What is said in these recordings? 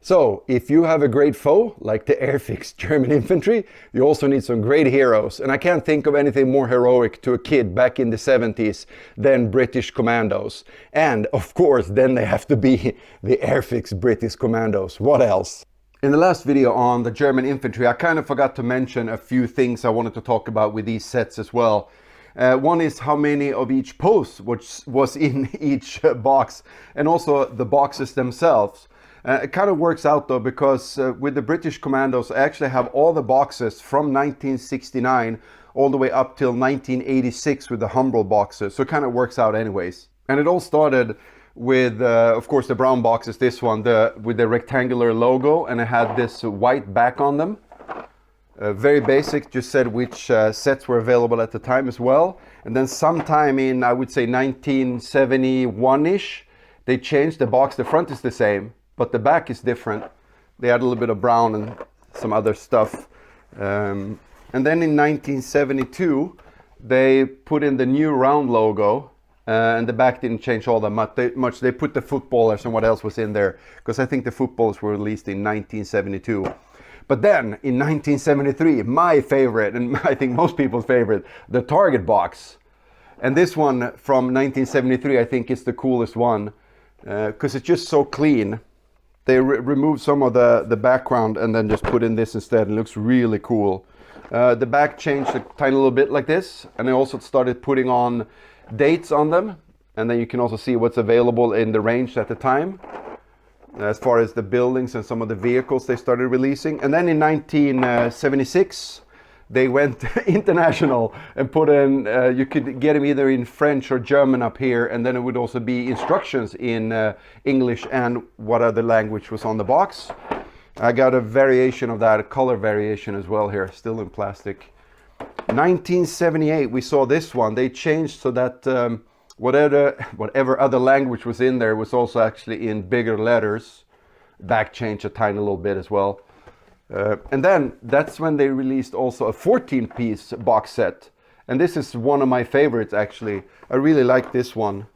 So, if you have a great foe, like the Airfix German infantry, you also need some great heroes. And I can't think of anything more heroic to a kid back in the 70s than British Commandos. And, of course, then they have to be the Airfix British Commandos. What else? In the last video on the German infantry, I kind of forgot to mention a few things I wanted to talk about with these sets as well. One is how many of each post was in each box, and also the boxes themselves. It kind of works out though, because with the British Commandos, I actually have all the boxes from 1969 all the way up till 1986 with the Humbrol boxes. So it kind of works out anyways. And it all started with, of course, the brown boxes, this one, with the rectangular logo, and it had this white back on them. Very basic, just said which sets were available at the time as well. And then sometime in, I would say 1971-ish, they changed the box. The front is the same, but the back is different. They had a little bit of brown and some other stuff. And then in 1972, they put in the new round logo, and the back didn't change all that much. They put the footballers and what else was in there, because I think the footballers were released in 1972. But then in 1973, my favorite, and I think most people's favorite, the target box. And this one from 1973, I think is the coolest one, because it's just so clean. They removed some of the background and then just put in this instead. It looks really cool. The back changed a tiny little bit like this, and they also started putting on dates on them. And then you can also see what's available in the range at the time, as far as the buildings and some of the vehicles they started releasing. And then in 1976, they went international and put in, you could get them either in French or German up here, and then it would also be instructions in English and what other language was on the box. I got a variation of that, a color variation as well here, still in plastic. 1978, we saw this one. They changed so that whatever other language was in there was also actually in bigger letters. Back changed a tiny little bit as well. And then that's when they released also a 14-piece box set. And this is one of my favorites actually. I really like this one.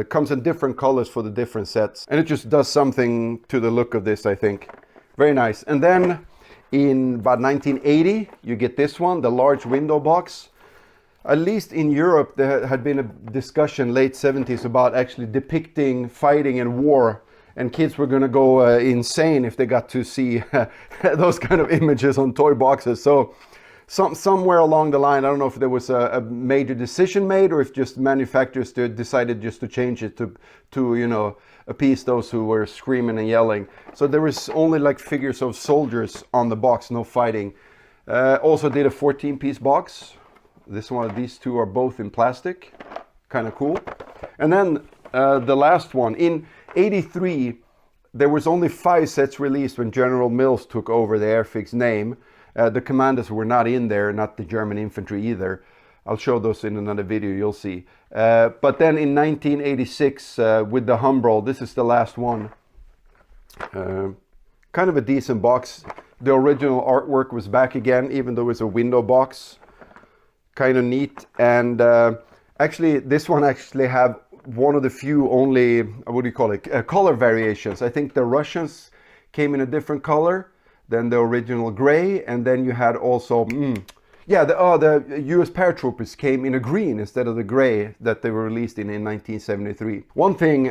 Comes in different colors for the different sets. And it just does something to the look of this, I think. Very nice. And then in about 1980, you get this one, the large window box. At least in Europe, there had been a discussion late 70s about actually depicting fighting and war, and kids were going to go insane if they got to see those kind of images on toy boxes. So somewhere along the line, I don't know if there was a major decision made, or if just manufacturers decided just to change it to appease those who were screaming and yelling. So there was only like figures of soldiers on the box, no fighting. Also did a 14-piece box. This one, these two are both in plastic, kind of cool. And then the last one, in 83, there was only 5 sets released when General Mills took over the Airfix name. The Commandos were not in there, not the German infantry either. I'll show those in another video, you'll see. But then in 1986, with the Humbrol, this is the last one. Kind of a decent box. The original artwork was back again, even though it's a window box. Kind of neat. And actually this one actually have one of the few only, what do you call it, color variations. I think the Russians came in a different color than the original gray, and then you had also the US Paratroopers came in a green instead of the gray that they were released in 1973. One thing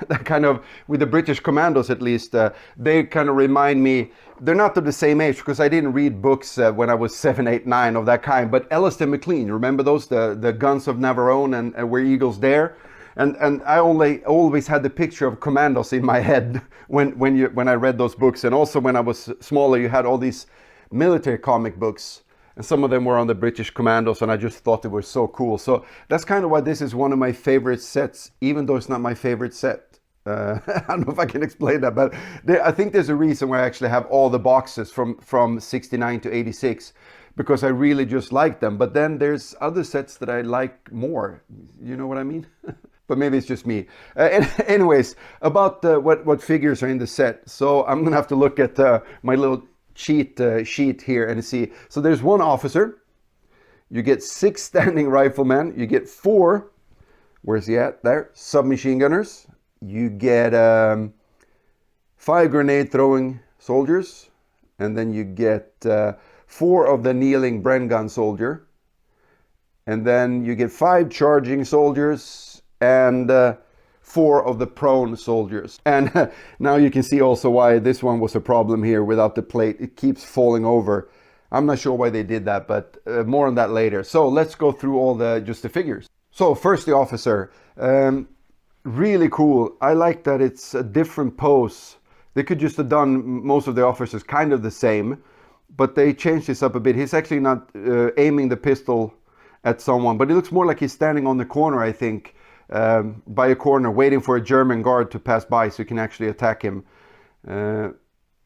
that kind of, with the British Commandos at least, they kind of remind me, they're not of the same age, because I didn't read books when I was 7, 8, 9 of that kind, but Alistair MacLean, you remember those, the Guns of Navarone and Where Eagles Dare? And I always had the picture of Commandos in my head when I read those books. And also when I was smaller, you had all these military comic books, and some of them were on the British Commandos, and I just thought they were so cool. So that's kind of why this is one of my favorite sets, even though it's not my favorite set. I don't know if I can explain that, but I think there's a reason why I actually have all the boxes from 69 to 86, because I really just like them. But then there's other sets that I like more. You know what I mean? But maybe it's just me. Anyways, about what figures are in the set. So I'm gonna have to look at my little cheat sheet here and see. So there's 1 officer. You get 6 standing riflemen. You get 4, where's he at? There, submachine gunners. You get 5 grenade throwing soldiers, and then you get 4 of the kneeling Bren gun soldier, and then you get 5 charging soldiers and 4 of the prone soldiers. And now you can see also why this one was a problem here without the plate. It keeps falling over. I'm not sure why they did that, but more on that later. So let's go through all just the figures. So first the officer, really cool. I like that it's a different pose. They could just have done most of the officers kind of the same, but they changed this up a bit. He's actually not aiming the pistol at someone, but it looks more like he's standing on the corner, I think, by a corner, waiting for a German guard to pass by so you can actually attack him. And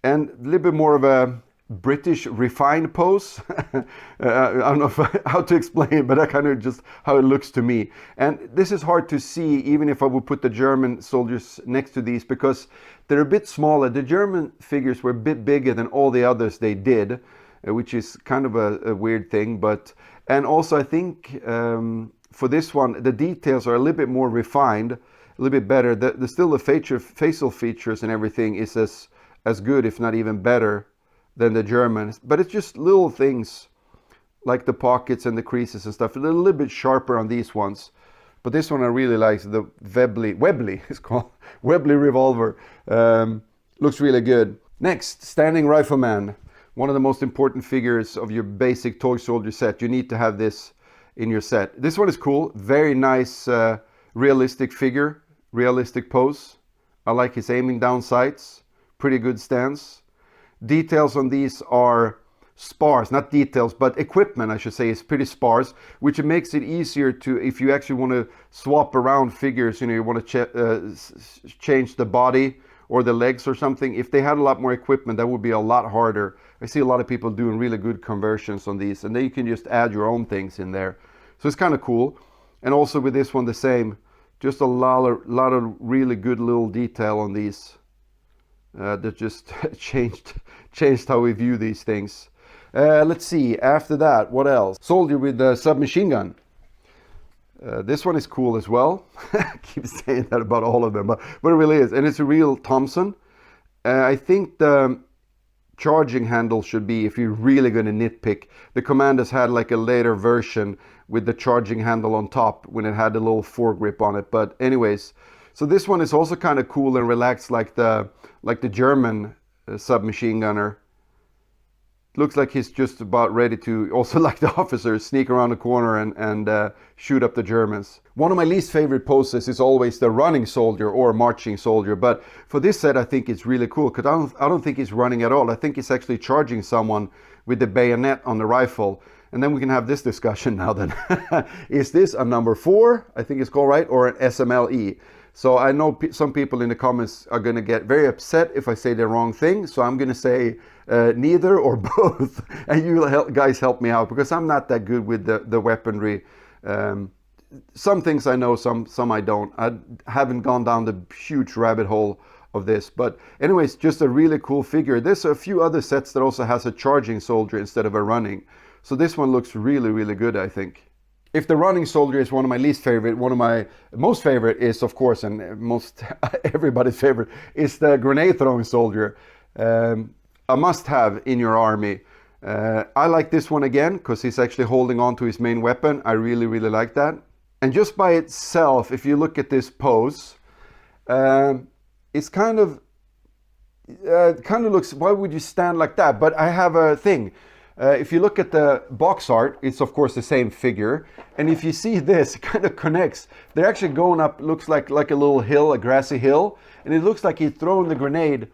a little bit more of a British refined pose. I don't know how to explain it, but that kind of just how it looks to me. And this is hard to see even if I would put the German soldiers next to these, because they're a bit smaller. The German figures were a bit bigger than all the others they did, which is kind of a weird thing. And also I think for this one the details are a little bit more refined, a little bit better. Still the facial features and everything is as good, if not even better, than the Germans, but it's just little things like the pockets and the creases and stuff. A little bit sharper on these ones, but this one I really like. The Webley it's called Webley revolver. Looks really good. Next, standing rifleman, one of the most important figures of your basic toy soldier set. You need to have this in your set. This one is cool, very nice, realistic figure, realistic pose. I like his aiming down sights, pretty good stance. Details on these are sparse, not details, but equipment I should say is pretty sparse, which makes it easier to, if you actually want to swap around figures, you want to change the body or the legs or something. If they had a lot more equipment, that would be a lot harder. I see a lot of people doing really good conversions on these, and then you can just add your own things in there. So it's kind of cool. And also with this one the same, just a lot of really good little detail on these. That just changed how we view these things. Let's see, after that, what else? Soldier with a submachine gun. This one is cool as well. I keep saying that about all of them, but it really is. And it's a real Thompson. I think the charging handle should be, if you're really going to nitpick, the Commandos had like a later version with the charging handle on top when it had a little foregrip on it. But anyways, so this one is also kind of cool and relaxed like the German submachine gunner. Looks like he's just about ready to, also like the officers, sneak around the corner and shoot up the Germans. One of my least favorite poses is always the running soldier or marching soldier, but for this set I think it's really cool because I don't think he's running at all. I think he's actually charging someone with the bayonet on the rifle. And then we can have this discussion now then. Is this a number 4, I think it's called, right, or an SMLE? So I know some people in the comments are going to get very upset if I say the wrong thing. So I'm going to say neither or both. And you guys help me out because I'm not that good with the weaponry. Some things I know, some I don't. I haven't gone down the huge rabbit hole of this. But anyways, just a really cool figure. There's a few other sets that also has a charging soldier instead of a running. So this one looks really, really good, I think. If the running soldier is one of my least favorite, one of my most favorite is, of course, and most everybody's favorite, is the grenade throwing soldier. A must-have in your army. I like this one again because he's actually holding on to his main weapon. I really, really like that. And just by itself, if you look at this pose, it's kind of looks, why would you stand like that? But I have a thing. If you look at the box art, it's of course the same figure. And if you see this, it kind of connects. They're actually going up, looks like a little hill, a grassy hill. And it looks like he's throwing the grenade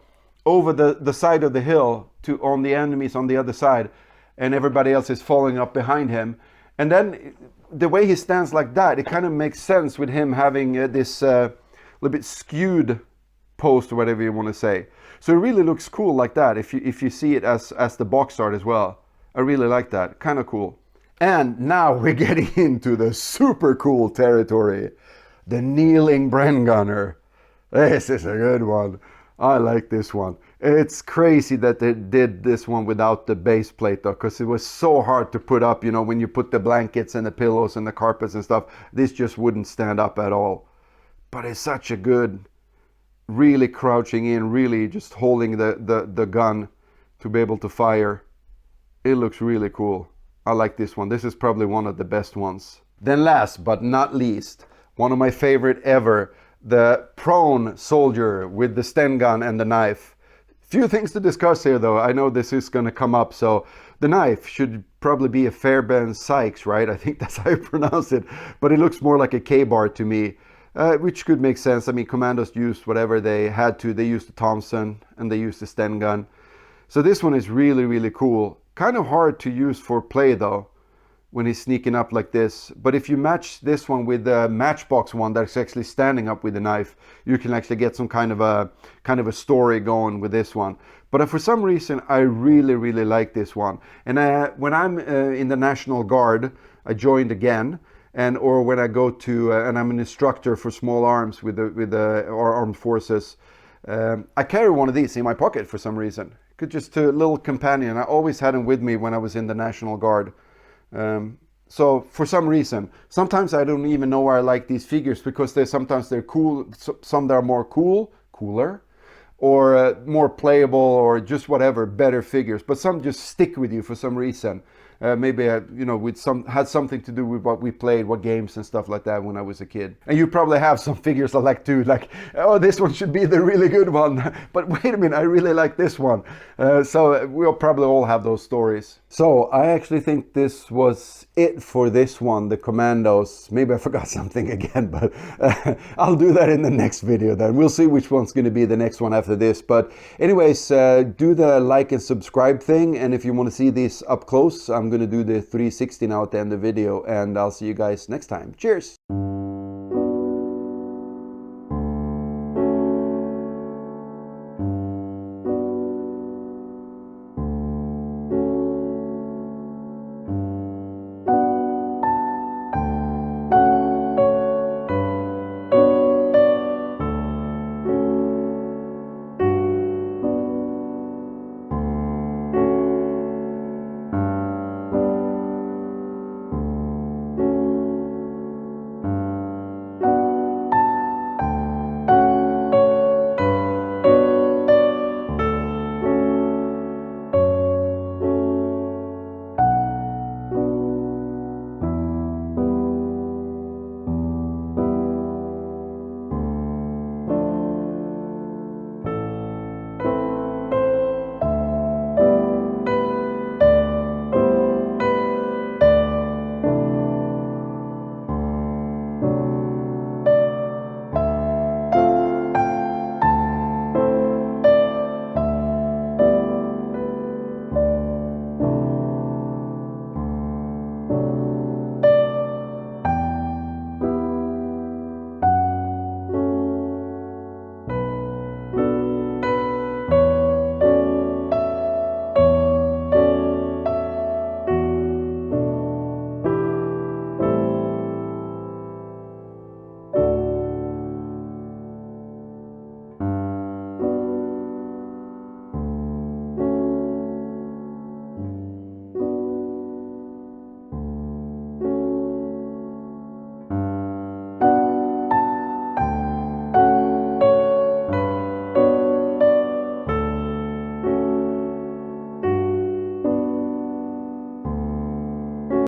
over the side of the hill on the enemies on the other side. And everybody else is falling up behind him. And then the way he stands like that, it kind of makes sense with him having this little bit skewed post or whatever you want to say. So it really looks cool like that if you see it as the box art as well. I really like that, kind of cool. And now we're getting into the super cool territory. The kneeling Bren gunner. This is a good one. I like this one. It's crazy that they did this one without the base plate though, because it was so hard to put up, when you put the blankets and the pillows and the carpets and stuff, this just wouldn't stand up at all. But it's such a good, really crouching in, really just holding the gun to be able to fire. It looks really cool. I like this one. This is probably one of the best ones. Then last but not least, one of my favorite ever, the prone soldier with the Sten gun and the knife. Few things to discuss here though. I know this is going to come up. So the knife should probably be a Fairbairn Sykes, right? I think that's how you pronounce it. But it looks more like a K-bar to me, which could make sense. I mean, Commandos used whatever they had to. They used the Thompson and they used the Sten gun. So this one is really, really cool. Kind of hard to use for play though, when he's sneaking up like this. But if you match this one with the Matchbox one that's actually standing up with the knife, you can actually get some kind of a story going with this one. But for some reason, I really, really like this one. And when I'm in the National Guard, I joined again, or when I go to and I'm an instructor for small arms with our armed forces, I carry one of these in my pocket for some reason. Just a little companion. I always had them with me when I was in the National Guard. So for some reason, sometimes I don't even know why I like these figures, because sometimes they're cool, some that are more cooler, or more playable, or just whatever, better figures. But some just stick with you for some reason. Maybe had something to do with what we played, what games and stuff like that when I was a kid. And you probably have some figures I like too, like, oh, this one should be the really good one, but wait a minute, I really like this one. So we'll probably all have those stories. So I actually think this was it for this one, the Commandos. Maybe I forgot something again, but I'll do that in the next video then. We'll see which one's going to be the next one after this. But anyways, do the like and subscribe thing, and if you want to see these up close, I'm going to do the 360 now at the end of the video, and I'll see you guys next time. Cheers!